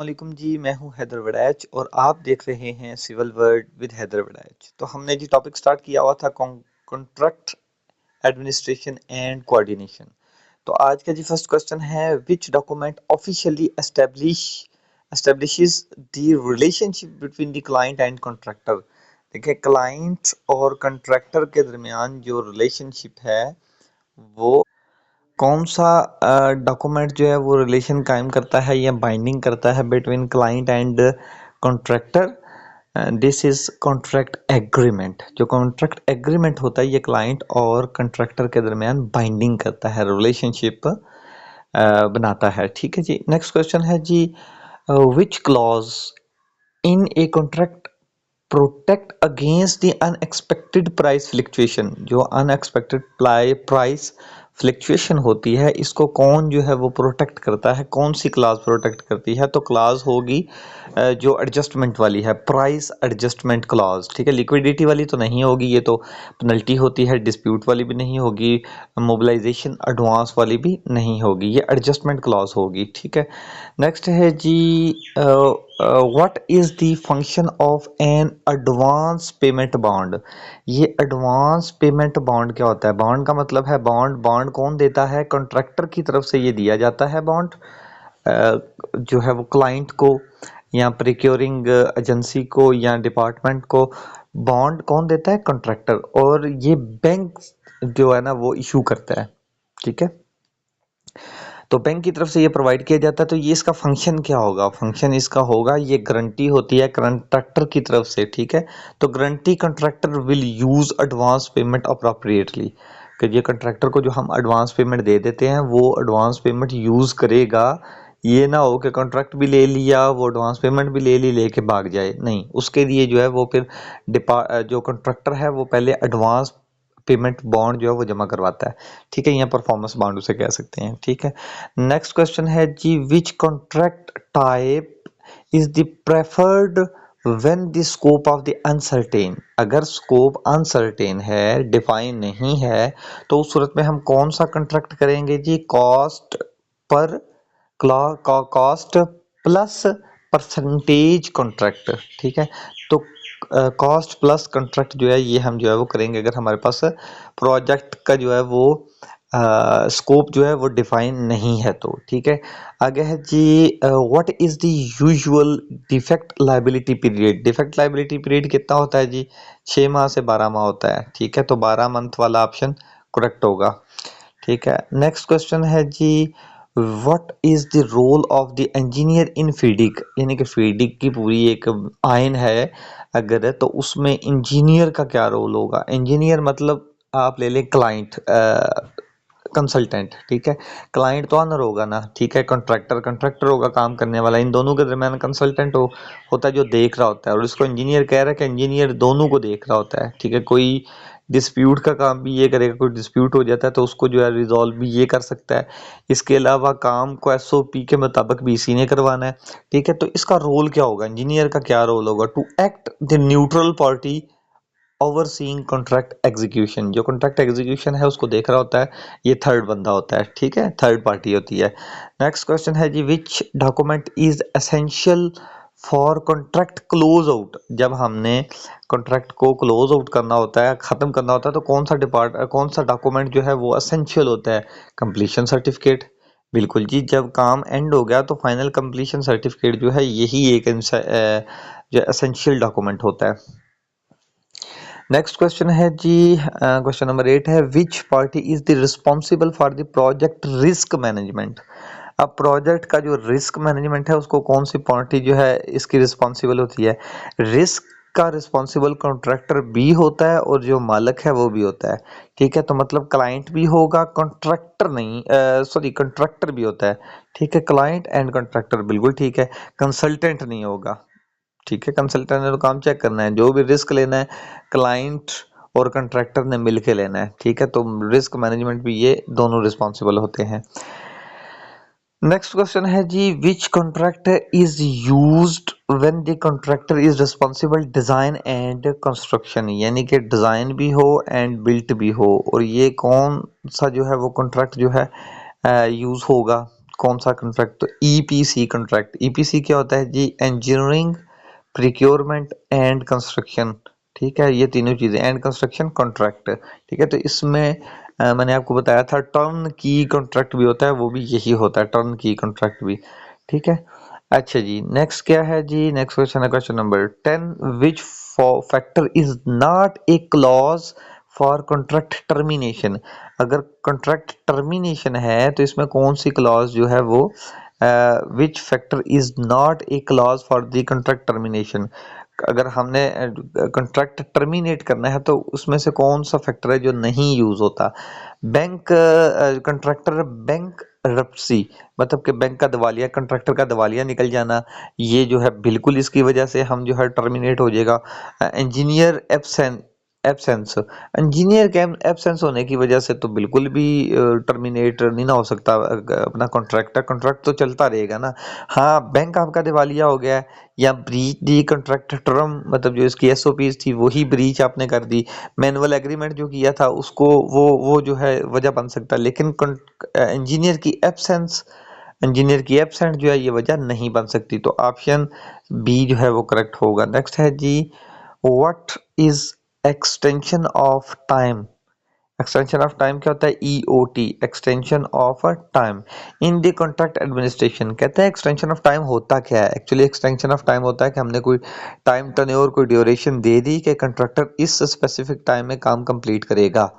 वालेकुम जी, मैं हूं हैदर वड़ैच और आप देख रहे हैं civil word with Haider Wadaich. तो हमने जी टॉपिक स्टार्ट किया हुआ था कॉन्ट्रैक्ट एडमिनिस्ट्रेशन एंड कोऑर्डिनेशन। तो आज का जी फर्स्ट क्वेश्चन है, which document officially establishes the relationship between the client and contractor. देखिए, क्लाइंट और कॉन्ट्रैक्टर के दरमियान जो रिलेशनशिप है वो कौन सा डॉक्यूमेंट जो है वो रिलेशन कायम करता है या बाइंडिंग करता है between client and contractor. This is contract agreement. जो कॉन्ट्रैक्ट एग्रीमेंट होता है ये क्लाइंट और कॉन्ट्रैक्टर के दरमियान बाइंडिंग करता है, रिलेशनशिप बनाता है। ठीक है जी। नेक्स्ट क्वेश्चन है जी, which clause in a contract protect against the unexpected price fluctuation. जो अनएक्सपेक्टेड प्राइस फ्लक्चुएशन होती है इसको कौन जो है वो प्रोटेक्ट करता है, कौन सी क्लास प्रोटेक्ट करती है? तो क्लास होगी जो एडजस्टमेंट वाली है, प्राइस एडजस्टमेंट क्लॉज। ठीक है, लिक्विडिटी वाली तो नहीं होगी, ये तो पेनल्टी होती है। डिस्प्यूट वाली भी नहीं होगी, मोबिलाइजेशन एडवांस वाली भी नहीं होगी, ये एडजस्टमेंट क्लॉज होगी। ठीक है। नेक्स्ट है जी, what is the function of an advance payment bond. ये एडवांस पेमेंट बॉन्ड क्या होता है? बॉन्ड का मतलब है बॉन्ड। बॉन्ड कौन देता है? कॉन्ट्रैक्टर की तरफ से ये दिया जाता है बॉन्ड, जो है वो क्लाइंट को या प्रिक्योरिंग एजेंसी को या डिपार्टमेंट को। बॉन्ड कौन देता है? कॉन्ट्रैक्टर। और ये बैंक जो है ना वो इशू करता है। ठीक है, तो बैंक की तरफ से ये प्रोवाइड किया जाता है। तो ये इसका फंक्शन क्या होगा? फंक्शन इसका होगा, ये गारंटी होती है कॉन्ट्रैक्टर की तरफ से। ठीक है, तो guarantee contractor will use advance payment appropriately. कि ये कॉन्ट्रैक्टर को जो हम एडवांस पेमेंट दे देते हैं वो एडवांस पेमेंट यूज करेगा। ये ना हो कि कॉन्ट्रैक्ट भी ले लिया, वो एडवांस पेमेंट भी ले ली, लेके भाग जाए। नहीं, उसके लिए जो है वो फिर जो कॉन्ट्रैक्टर है वो पहले एडवांस पेमेंट बॉन्ड जो है वो जमा करवाता है। ठीक है, यहाँ परफॉर्मेंस बॉन्ड उसे कह सकते हैं। ठीक है। नेक्स्ट क्वेश्चन है जी, which contract type is the preferred when the scope of the uncertain. अगर स्कोप अनसर्टेन है, डिफाइन नहीं है, तो उस सूरत में हम कौन सा कॉन्ट्रैक्ट करेंगे जी? पर कॉस्ट प्लस परसेंटेज कॉन्ट्रैक्ट। ठीक है, तो कॉस्ट प्लस कॉन्ट्रैक्ट जो है ये हम जो है वो करेंगे अगर हमारे पास प्रोजेक्ट का जो है वो स्कोप जो है वो डिफाइन नहीं है तो। ठीक है, आगे है जी, what is the usual defect liability period. Defect liability period कितना होता है जी? 6 माह से 12 माह होता है। ठीक है, तो 12 मंथ वाला ऑप्शन करेक्ट होगा। ठीक है। नेक्स्ट क्वेश्चन है जी, what is the role of the engineer in FIDIC. यानी कि फीडिक की पूरी एक आयन है अगर, तो उसमें इंजीनियर का क्या रोल होगा? इंजीनियर मतलब आप ले लें क्लाइंट, कंसल्टेंट। ठीक है, क्लाइंट तो ऑनर होगा ना। ठीक है, कॉन्ट्रैक्टर कॉन्ट्रैक्टर होगा काम करने वाला। इन दोनों के दरमियान कंसल्टेंट होता है जो देख रहा होता है, और इसको इंजीनियर कह रहा है कि इंजीनियर दोनों को देख रहा होता है। ठीक है, कोई डिस्प्यूट का काम भी ये करेगा, कोई डिस्प्यूट हो जाता है तो उसको जो है रिजॉल्व भी ये कर सकता है। इसके अलावा काम को एसओपी के मुताबिक भी इसी ने करवाना है। ठीक है, तो इसका रोल क्या होगा? इंजीनियर का क्या रोल होगा? To act the neutral party overseeing contract execution. जो कॉन्ट्रैक्ट एग्जीक्यूशन है उसको देख रहा होता है, ये थर्ड बंदा होता है। ठीक है, थर्ड पार्टी होती है। नेक्स्ट क्वेश्चन है जी, which document is essential for contract close out. जब हमने कॉन्ट्रैक्ट को क्लोज आउट करना होता है, खत्म करना होता है, तो कौन सा डॉक्यूमेंट जो है वो एसेंशियल होता है? Completion certificate. बिल्कुल जी, जब काम एंड हो गया तो फाइनल कंप्लीशन सर्टिफिकेट जो है यही एक जो एसेंशियल डॉक्यूमेंट होता है। नेक्स्ट क्वेश्चन है जी, क्वेश्चन नंबर 8 है, विच party is the responsible for the project risk management. अब प्रोजेक्ट का जो रिस्क मैनेजमेंट है उसको कौन सी पार्टी जो है इसकी रिस्पॉन्सिबल होती है? रिस्क का रिस्पॉन्सिबल कॉन्ट्रैक्टर भी होता है और जो मालिक है वो भी होता है। ठीक है, तो मतलब क्लाइंट भी होगा, कॉन्ट्रैक्टर नहीं, सॉरी कॉन्ट्रैक्टर भी होता है। ठीक है, क्लाइंट एंड कॉन्ट्रैक्टर बिल्कुल ठीक है। कंसल्टेंट नहीं होगा। ठीक है, कंसल्टेंट ने तो काम चेक करना है, जो भी रिस्क लेना है क्लाइंट और कॉन्ट्रैक्टर ने मिलके लेना है। ठीक है, तो रिस्क मैनेजमेंट भी ये दोनों रिस्पॉन्सिबल होते हैं। नेक्स्ट क्वेश्चन है जी, which contract is used when the contractor is responsible design and construction. यानी कि डिजाइन भी हो एंड बिल्ट भी हो, और ये कौन सा जो है वो कॉन्ट्रैक्ट जो है यूज होगा? कौन सा कॉन्ट्रैक्ट? तो ईपीसी कॉन्ट्रैक्ट। ईपीसी क्या होता है जी? Engineering, procurement and construction. ठीक है, ये तीनों चीजें, एंड कंस्ट्रक्शन कॉन्ट्रैक्ट। ठीक है, तो इसमें मैंने आपको बताया था टर्न की कॉन्ट्रैक्ट भी होता है, वो भी यही होता है, टर्न की कॉन्ट्रैक्ट भी। ठीक है, अच्छा जी, नेक्स्ट क्या है जी? नेक्स्ट क्वेश्चन है question number 10। Which factor is not a clause for contract termination? अगर कॉन्ट्रैक्ट टर्मिनेशन है तो इसमें कौन सी क्लॉज जो है वो, which factor is not a clause for the contract termination? अगर हमने कॉन्ट्रैक्ट टर्मिनेट करना है तो उसमें से कौन सा फैक्टर है जो नहीं यूज होता? बैंक कॉन्ट्रैक्टर बैंक रप्सी, मतलब कि बैंक का दिवालिया, कॉन्ट्रैक्टर का दिवालिया निकल जाना, ये जो है बिल्कुल इसकी वजह से हम जो है टर्मिनेट हो जाएगा। इंजीनियर एब्सेंस, इंजीनियर के एब्सेंस होने की वजह से तो बिल्कुल भी टर्मिनेट नहीं ना हो सकता अपना कॉन्ट्रैक्ट। कॉन्ट्रैक्ट तो चलता रहेगा ना। हाँ, बैंक आपका दिवालिया हो गया है या ब्रीच दी कॉन्ट्रैक्ट टर्म, मतलब जो इसकी एसओपीज थी वही ब्रीच आपने कर दी, मैनुअल एग्रीमेंट जो किया था उसको, वो जो है वजह बन सकता है, लेकिन इंजीनियर की एब्सेंस, इंजीनियर की एब्सेंट जो है ये वजह नहीं बन सकती। तो ऑप्शन बी जो है वो करेक्ट होगा। नेक्स्ट है जी, what is extension of time? Extension of time क्या होता है? EOT, extension of a time in the contract administration. कहते हैं एक्सटेंशन ऑफ टाइम होता क्या है? एक्चुअली एक्सटेंशन ऑफ टाइम होता है कि हमने कोई टाइम टर्नओवर, कोई ड्यूरेशन दे दी कि कंट्रैक्टर इस स्पेसिफिक टाइम में काम कंप्लीट करेगा,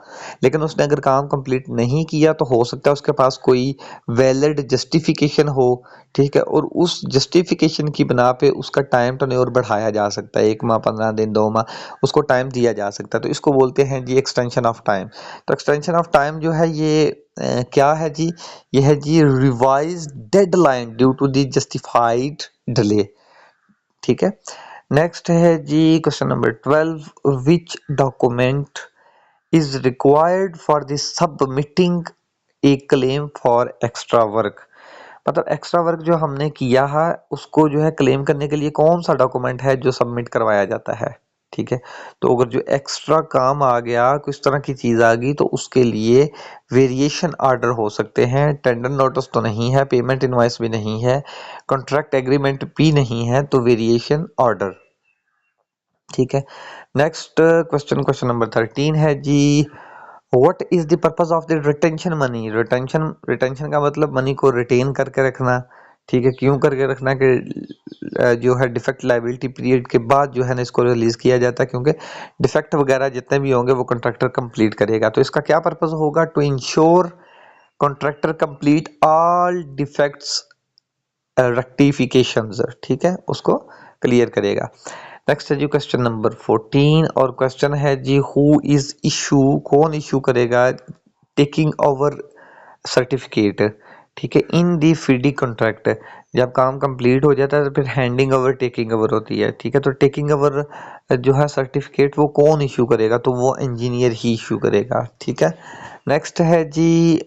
लेकिन उसने अगर काम कंप्लीट नहीं किया तो हो सकता है उसके पास कोई वैलिड जस्टिफिकेशन हो। ठीक है, और उस जस्टिफिकेशन की बिना पे उसका टाइम टर्नओवर बढ़ाया जा सकता है, 1 माह, 15 दिन, 2 माह, उसको टाइम दिया जा सकता है। तो इसको बोलते हैं जी एक्सटेंशन ऑफ टाइम। तो एक्सटेंशन ऑफ टाइम जो है ये क्या है जी? ये है जी revise deadline due to the justified delay. ठीक है, नेक्स्ट है जी question number 12। Which document is required for the submitting a claim for extra work? मतलब एक्स्ट्रा वर्क जो हमने किया है उसको जो है क्लेम करने के लिए कौन सा डॉक्यूमेंट है जो सबमिट करवाया जाता है? ठीक है, तो अगर जो एक्स्ट्रा काम आ गया, किस तरह की चीज आ गई, तो उसके लिए वेरिएशन ऑर्डर हो सकते हैं। टेंडर नोटिस तो नहीं है, पेमेंट इनवॉइस भी नहीं है, कॉन्ट्रैक्ट एग्रीमेंट भी नहीं है, तो वेरिएशन ऑर्डर। ठीक है, नेक्स्ट क्वेश्चन, क्वेश्चन नंबर 13 है जी, what is the purpose of the retention money? Retention, retention का मतलब मनी को रिटेन करके रखना। ठीक है, क्यों करके रखना? कि जो है डिफेक्ट लाइबिलिटी पीरियड के बाद जो है ना इसको रिलीज किया जाता है, क्योंकि डिफेक्ट वगैरह जितने भी होंगे वो कॉन्ट्रैक्टर कंप्लीट करेगा। तो इसका क्या पर्पस होगा? To ensure contractor complete all defects rectifications. ठीक है, उसको क्लियर करेगा। नेक्स्ट है जी क्वेश्चन नंबर 14, और क्वेश्चन है जी, हु इज इशू, कौन इशू करेगा टेकिंग ओवर सर्टिफिकेट? ठीक है, इन दी फीडी कॉन्ट्रैक्ट, जब काम कंप्लीट हो जाता है तो फिर हैंडिंग ओवर, टेकिंग ओवर होती है। ठीक है, तो टेकिंग ओवर जो है सर्टिफिकेट वो कौन इशू करेगा? तो वो इंजीनियर ही इशू करेगा। ठीक है, नेक्स्ट है जी,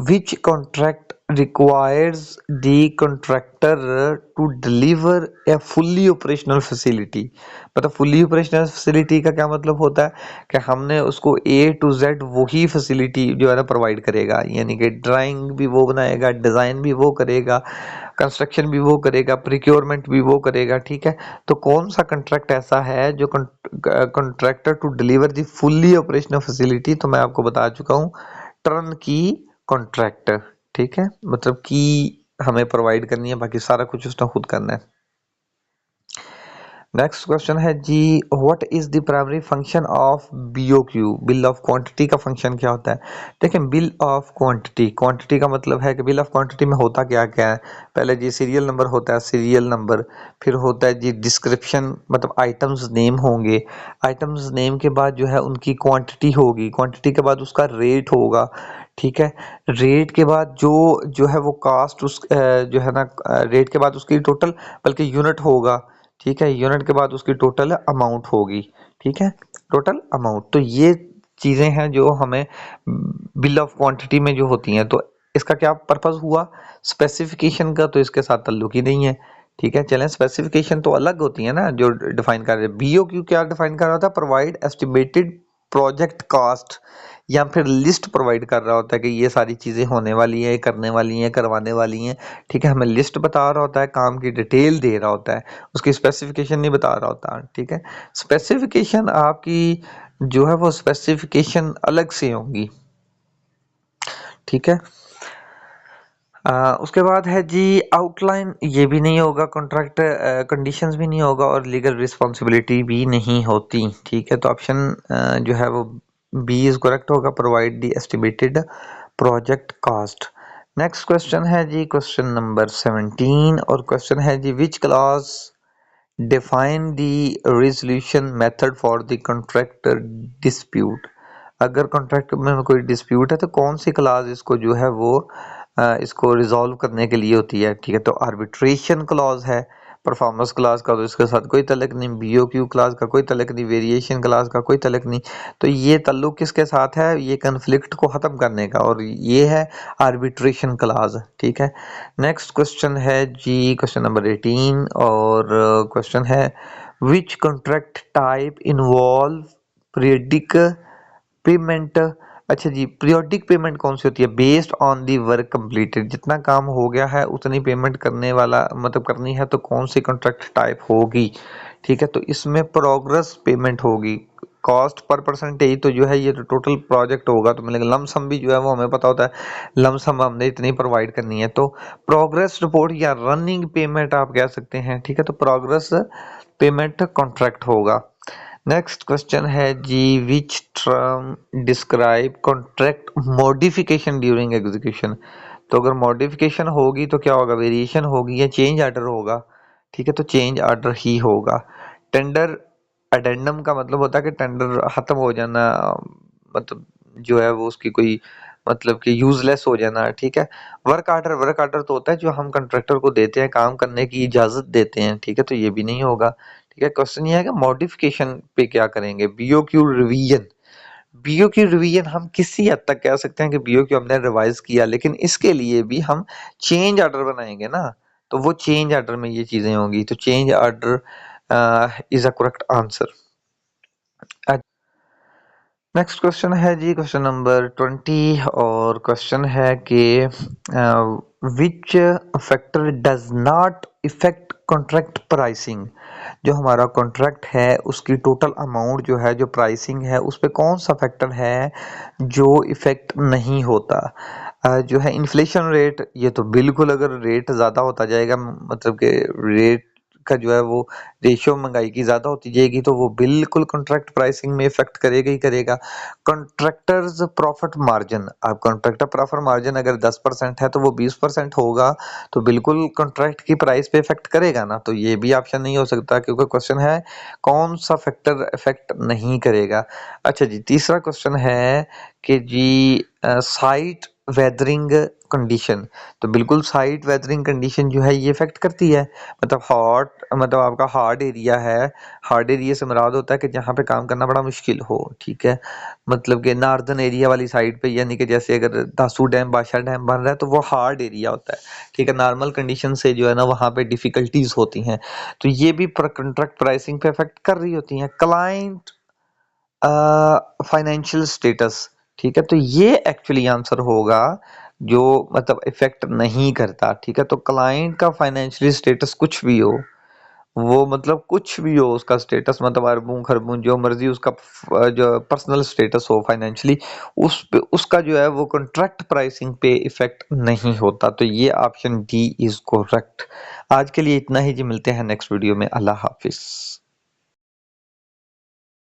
which contract requires the contractor to deliver a fully operational facility? मतलब fully operational facility का क्या मतलब होता है? कि हमने उसको A to Z वही facility जो है ना प्रोवाइड करेगा, यानी कि ड्राइंग भी वो बनाएगा, डिज़ाइन भी वो करेगा, कंस्ट्रक्शन भी वो करेगा, प्रिक्योरमेंट भी वो करेगा। ठीक है, तो कौन सा कॉन्ट्रैक्ट ऐसा है जो contractor to deliver the fully operational facility? तो मैं आपको बता चुका हूँ, टर्न की कॉन्ट्रैक्ट। ठीक है, मतलब की हमें प्रोवाइड करनी है, बाकी सारा कुछ उसने खुद करना है। नेक्स्ट क्वेश्चन है जी, what is the primary function of BOQ? Bill of quantity का फंक्शन क्या होता है? देखिए, बिल ऑफ क्वांटिटी, क्वांटिटी का मतलब है कि बिल ऑफ क्वांटिटी में होता क्या क्या है? पहले जी सीरियल नंबर होता है, सीरियल नंबर, फिर होता है जी डिस्क्रिप्शन, मतलब आइटम्स नेम होंगे, आइटम्स नेम के बाद जो है उनकी क्वांटिटी होगी, क्वांटिटी के बाद उसका रेट होगा। ठीक है, रेट के बाद जो है वो कास्ट, उस जो है ना रेट के बाद उसकी टोटल, बल्कि यूनिट होगा। ठीक है, यूनिट के बाद उसकी टोटल अमाउंट होगी। ठीक है, टोटल अमाउंट। तो ये चीजें हैं जो हमें बिल ऑफ क्वांटिटी में जो होती हैं। तो इसका क्या पर्पस हुआ? स्पेसिफिकेशन का तो इसके साथ ताल्लुक ही नहीं है। ठीक है, चलें, स्पेसिफिकेशन तो अलग होती है ना जो डिफाइन कर रहे हैं। बीओक्यू क्या डिफाइन कर रहा था? प्रोवाइड एस्टिमेटेड प्रोजेक्ट कॉस्ट या फिर लिस्ट प्रोवाइड कर रहा होता है कि ये सारी चीज़ें होने वाली हैं, करने वाली हैं, करवाने वाली हैं, ठीक है, हमें लिस्ट बता रहा होता है, काम की डिटेल दे रहा होता है, उसकी स्पेसिफिकेशन नहीं बता रहा होता, ठीक है। स्पेसिफिकेशन आपकी जो है वो स्पेसिफिकेशन अलग से होंगी, ठीक है। उसके बाद है जी आउटलाइन, ये भी नहीं होगा, कॉन्ट्रैक्ट कंडीशंस भी नहीं होगा और लीगल रिस्पॉन्सिबिलिटी भी नहीं होती, ठीक है। तो ऑप्शन जो है वो बी इज करेक्ट होगा, provide the estimated project cost. Next question है जी क्वेश्चन नंबर 17 और क्वेश्चन है जी which clause define the resolution method for the contract dispute. अगर कॉन्ट्रैक्ट में कोई डिस्प्यूट है तो कौन सी क्लाज इसको जो है वो इसको रिजॉल्व करने के लिए होती है, ठीक है। तो आर्बिट्रेशन क्लॉज है, परफॉर्मेंस क्लास का तो इसके साथ कोई तल्लुक नहीं, बीओक्यू क्लास का कोई तल्लुक नहीं, वेरिएशन क्लास का कोई तल्लुक नहीं। तो ये तल्लुक किसके साथ है, ये कन्फ्लिक्ट को ख़त्म करने का, और ये है आर्बिट्रेशन क्लास, ठीक है। नेक्स्ट क्वेश्चन है जी क्वेश्चन नंबर 18 और क्वेश्चन है which contract type involve periodic payment. अच्छा जी, पीरियोडिक पेमेंट कौन सी होती है, based on the work completed, जितना काम हो गया है उतनी पेमेंट करने वाला मतलब करनी है, तो कौन सी कॉन्ट्रैक्ट टाइप होगी, ठीक है। तो इसमें प्रोग्रेस पेमेंट होगी, कॉस्ट पर परसेंटेज तो जो है ये तो टोटल प्रोजेक्ट होगा तो मिलेगा, लमसम भी जो है वो हमें पता होता है, लमसम हमने इतनी प्रोवाइड करनी है, तो प्रोग्रेस रिपोर्ट या रनिंग पेमेंट आप कह सकते हैं, ठीक है। तो प्रोग्रेस पेमेंट कॉन्ट्रैक्ट होगा। नेक्स्ट क्वेश्चन है जी which term describe contract modification during execution. तो अगर मॉडिफिकेशन होगी तो क्या होगा, वेरिएशन होगी या चेंज आर्डर होगा, ठीक है। तो चेंज आर्डर ही होगा। टेंडर अडेंडम का मतलब होता है कि टेंडर खत्म हो जाना, मतलब जो है वो उसकी कोई मतलब कि यूजलेस हो जाना, ठीक है। वर्क आर्डर तो होता है जो हम कंट्रैक्टर को देते हैं, काम करने की इजाजत देते हैं, ठीक है। तो ये भी नहीं होगा, ठीक है। क्वेश्चन ये है कि मॉडिफिकेशन पे क्या करेंगे, बीओक्यू रिवीजन। बीओक्यू रिवीजन हम किसी हद तक कह सकते हैं कि बीओक्यू हमने रिवाइज किया, लेकिन इसके लिए भी हम चेंज आर्डर बनाएंगे ना, तो वो चेंज आर्डर में ये चीजें होंगी, तो change order is a correct answer. Next question है जी क्वेश्चन नंबर 20 और क्वेश्चन है कि which factor does not effect contract pricing. जो हमारा कॉन्ट्रैक्ट है उसकी टोटल अमाउंट जो है, जो प्राइसिंग है, उस पे कौन सा फैक्टर है जो इफेक्ट नहीं होता। जो है इन्फ्लेशन रेट, ये तो बिल्कुल, अगर रेट ज़्यादा होता जाएगा मतलब कि रेट का जो है वो रेशियो महंगाई की ज़्यादा होती जाएगी तो वो बिल्कुल कॉन्ट्रैक्ट प्राइसिंग में इफेक्ट करेगा ही करेगा। कॉन्ट्रैक्टर्स प्रॉफिट मार्जिन, अब कॉन्ट्रैक्टर प्रॉफिट मार्जिन अगर 10% है तो वो 20% होगा, तो बिल्कुल कॉन्ट्रैक्ट की प्राइस पे इफेक्ट करेगा ना, तो ये भी ऑप्शन नहीं हो सकता क्योंकि क्वेश्चन है कौन सा फैक्टर इफेक्ट नहीं करेगा। अच्छा जी, तीसरा क्वेश्चन है कि जी साइट वेदरिंग कंडीशन, तो बिल्कुल साइट वेदरिंग कंडीशन जो है ये इफेक्ट करती है, मतलब हॉट मतलब आपका हार्ड एरिया है, हार्ड एरिया से मुराद होता है कि जहाँ पे काम करना बड़ा मुश्किल हो, ठीक है। मतलब कि नॉर्दर्न एरिया वाली साइड पे, यानी कि जैसे अगर दासू डैम, बादशाह डैम बन रहा है तो वो हार्ड एरिया होता है, ठीक है। नॉर्मल कंडीशन से जो है ना वहाँ पे डिफिकल्टीज होती हैं, तो ये भी कॉन्ट्रैक्ट प्राइसिंग पे इफेक्ट कर रही होती हैं। क्लाइंट फाइनेंशियल स्टेटस, ठीक है, तो ये एक्चुअली आंसर होगा जो मतलब इफेक्ट नहीं करता, ठीक है। तो क्लाइंट का फाइनेंशियल स्टेटस कुछ भी हो, वो मतलब कुछ भी हो उसका स्टेटस, मतलब अरबों खरबों जो मर्जी उसका जो पर्सनल स्टेटस हो फाइनेंशियली, उस पे उसका जो है वो कॉन्ट्रैक्ट प्राइसिंग पे इफेक्ट नहीं होता, तो ये ऑप्शन डी इज करेक्ट। आज के लिए इतना ही जी, मिलते हैं नेक्स्ट वीडियो में, अल्लाह हाफिज।